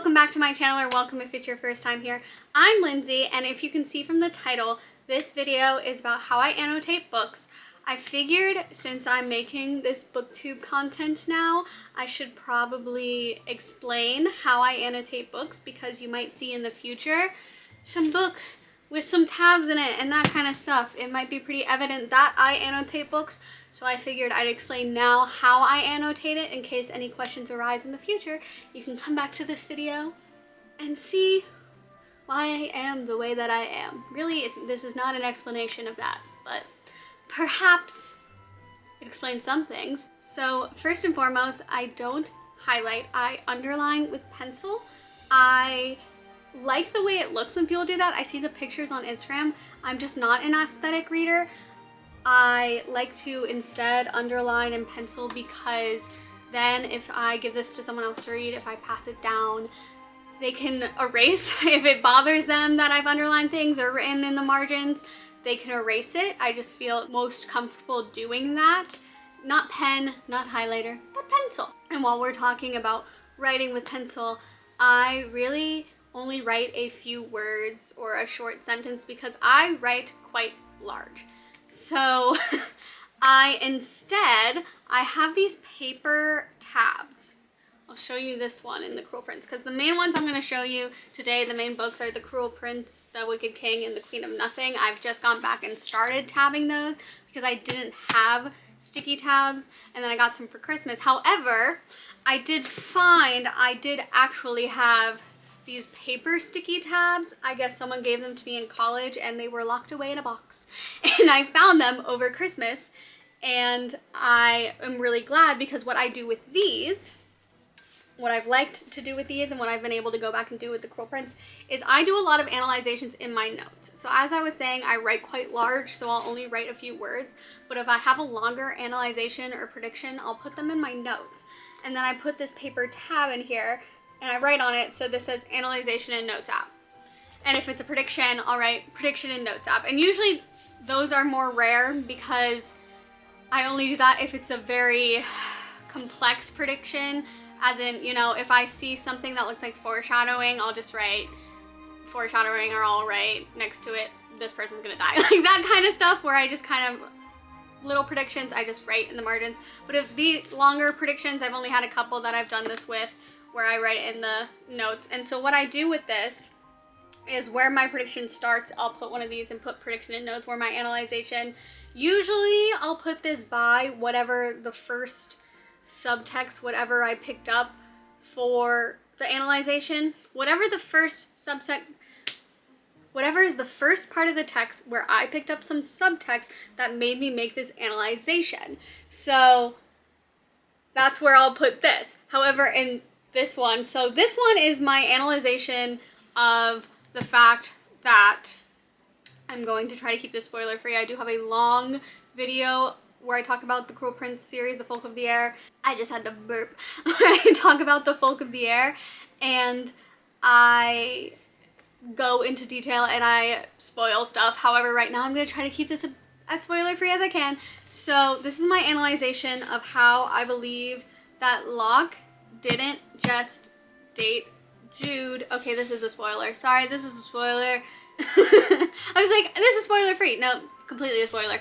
welcome back to my channel, or welcome if it's your first time here. I'm Lindsay, and if you can see from the title, this video is about how I annotate books. I figured since I'm making this booktube content now, I should probably explain how I annotate books, because you might see in the future some books with some tabs in it and that kind of stuff. It might be pretty evident that I annotate books, so I figured I'd explain now how I annotate it in case any questions arise in the future. You can come back to this video and see why I am the way that I am. Really, this is not an explanation of that, but perhaps it explains some things. So first and foremost, I don't highlight, I underline with pencil. I like the way it looks when people do that. I see the pictures on Instagram. I'm just not an aesthetic reader. I like to instead underline and pencil, because then if I give this to someone else to read, if I pass it down, they can erase. If it bothers them that I've underlined things or written in the margins, they can erase it. I just feel most comfortable doing that. Not pen, not highlighter, but pencil. And while we're talking about writing with pencil, I really only write a few words or a short sentence because I write quite large. So I have these paper tabs. I'll show you this one in the Cruel Prince, because the main ones I'm going to show you today, the main books, are the Cruel Prince, the Wicked King, and the Queen of Nothing. I've just gone back and started tabbing those because I didn't have sticky tabs, and then I got some for Christmas. However, I did actually have these paper sticky tabs. I guess someone gave them to me in college and they were locked away in a box. And I found them over Christmas, and I am really glad, because what I do with these, what I've liked to do with these and what I've been able to go back and do with the Cruel Prince, is I do a lot of analyzations in my notes. So as I was saying, I write quite large, so I'll only write a few words, but if I have a longer analyzation or prediction, I'll put them in my notes. And then I put this paper tab in here and I write on it, so this says Analyzation and Notes app. And if it's a prediction, I'll write Prediction and Notes app. And usually those are more rare, because I only do that if it's a very complex prediction. As in, you know, if I see something that looks like foreshadowing, I'll just write foreshadowing, or I'll write next to it, this person's gonna die. Like that kind of stuff, where I just kind of, little predictions, I just write in the margins. But if the longer predictions, I've only had a couple that I've done this with, where I write in the notes. And so what I do with this is, where my prediction starts, I'll put one of these and put prediction and notes. Where my analyzation, usually I'll put this by whatever the first subtext, whatever I picked up for the analyzation, whatever the first subtext, whatever is the first part of the text where I picked up some subtext that made me make this analyzation. So that's where I'll put this. However, in this one, so this one is my analyzation of the fact that, I'm going to try to keep this spoiler free. I do have a long video where I talk about the Cruel Prince series, The Folk of the Air. I just had to burp. Where I talk about The Folk of the Air, and I go into detail and I spoil stuff. However, right now I'm going to try to keep this as spoiler free as I can. So this is my analyzation of how I believe that Locke didn't just date Jude. Okay, this is a spoiler. Sorry, this is a spoiler. I was like, this is spoiler free. No, completely a spoiler.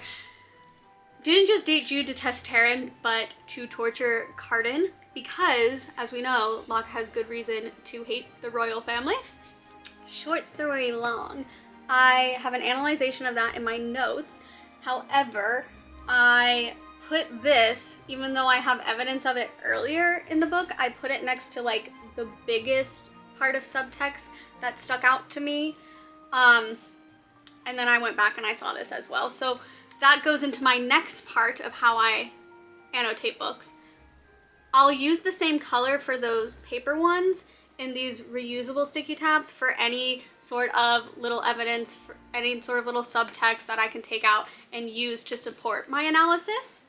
Didn't just date Jude to test Taryn, but to torture Cardan, because, as we know, Locke has good reason to hate the royal family. Short story long. I have an analyzation of that in my notes. However, I put this, even though I have evidence of it earlier in the book, I put it next to like the biggest part of subtext that stuck out to me. And then I went back and I saw this as well. So that goes into my next part of how I annotate books. I'll use the same color for those paper ones in these reusable sticky tabs for any sort of little evidence, for any sort of little subtext that I can take out and use to support my analysis.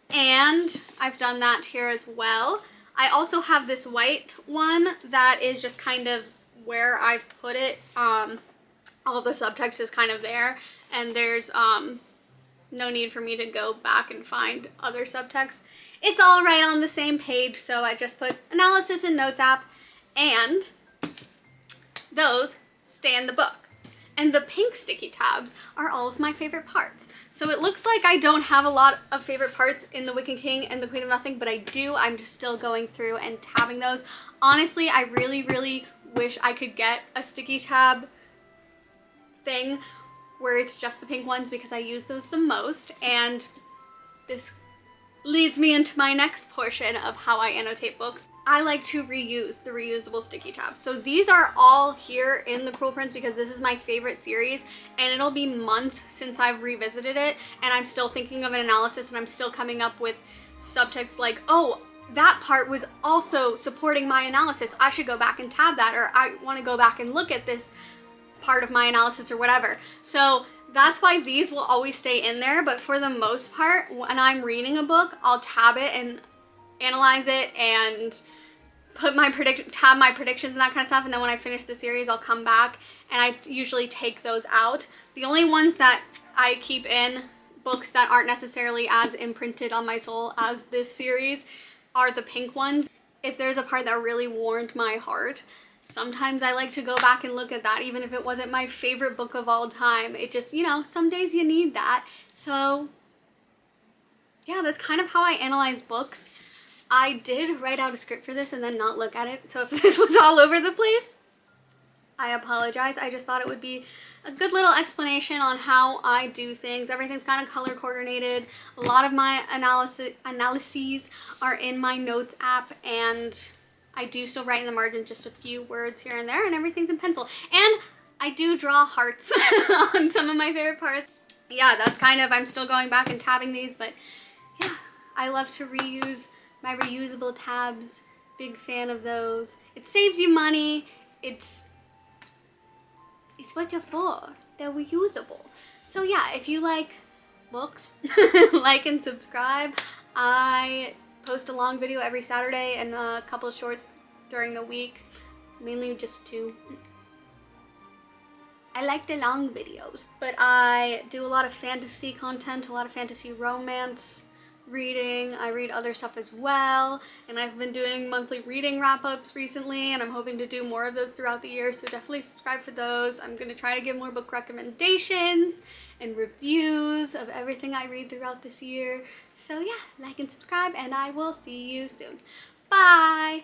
And I've done that here as well. I also have this white one that is just kind of where I've put it. All the subtext is kind of there, and there's no need for me to go back and find other subtext. It's all right on the same page, so I just put analysis and notes app. And those stay in the book. And the pink sticky tabs are all of my favorite parts. So it looks like I don't have a lot of favorite parts in The Wicked King and The Queen of Nothing, but I do. I'm just still going through and tabbing those. Honestly, I really, really wish I could get a sticky tab thing where it's just the pink ones because I use those the most. And this leads me into my next portion of how I annotate books. I like to reuse the reusable sticky tabs. So these are all here in the Cruel Prince because this is my favorite series, and it'll be months since I've revisited it, and I'm still thinking of an analysis, and I'm still coming up with subtext like, oh, that part was also supporting my analysis. I should go back and tab that, or I want to go back and look at this part of my analysis or whatever. So that's why these will always stay in there, but for the most part, when I'm reading a book, I'll tab it and analyze it and put my tab my predictions and that kind of stuff, and then when I finish the series, I'll come back and I usually take those out. The only ones that I keep in, books that aren't necessarily as imprinted on my soul as this series, are the pink ones. If there's a part that really warmed my heart, sometimes I like to go back and look at that, even if it wasn't my favorite book of all time. It just, you know, some days you need that. So yeah, that's kind of how I analyze books. I did write out a script for this and then not look at it, so if this was all over the place, I apologize. I just thought it would be a good little explanation on how I do things. Everything's kind of color coordinated. A lot of my analyses are in my notes app, and I do still write in the margin just a few words here and there, and everything's in pencil. And I do draw hearts on some of my favorite parts. Yeah, that's kind of, I'm still going back and tabbing these, but yeah, I love to reuse my reusable tabs. Big fan of those. It saves you money. It's what they're for. They're reusable. So yeah, if you like books, like and subscribe. I post a long video every Saturday and a couple of shorts during the week. Mainly just 2. I like the long videos. But I do a lot of fantasy content, a lot of fantasy romance reading. I read other stuff as well, and I've been doing monthly reading wrap-ups recently, and I'm hoping to do more of those throughout the year, so definitely subscribe for those. I'm going to try to give more book recommendations and reviews of everything I read throughout this year. So yeah, like and subscribe, and I will see you soon. Bye!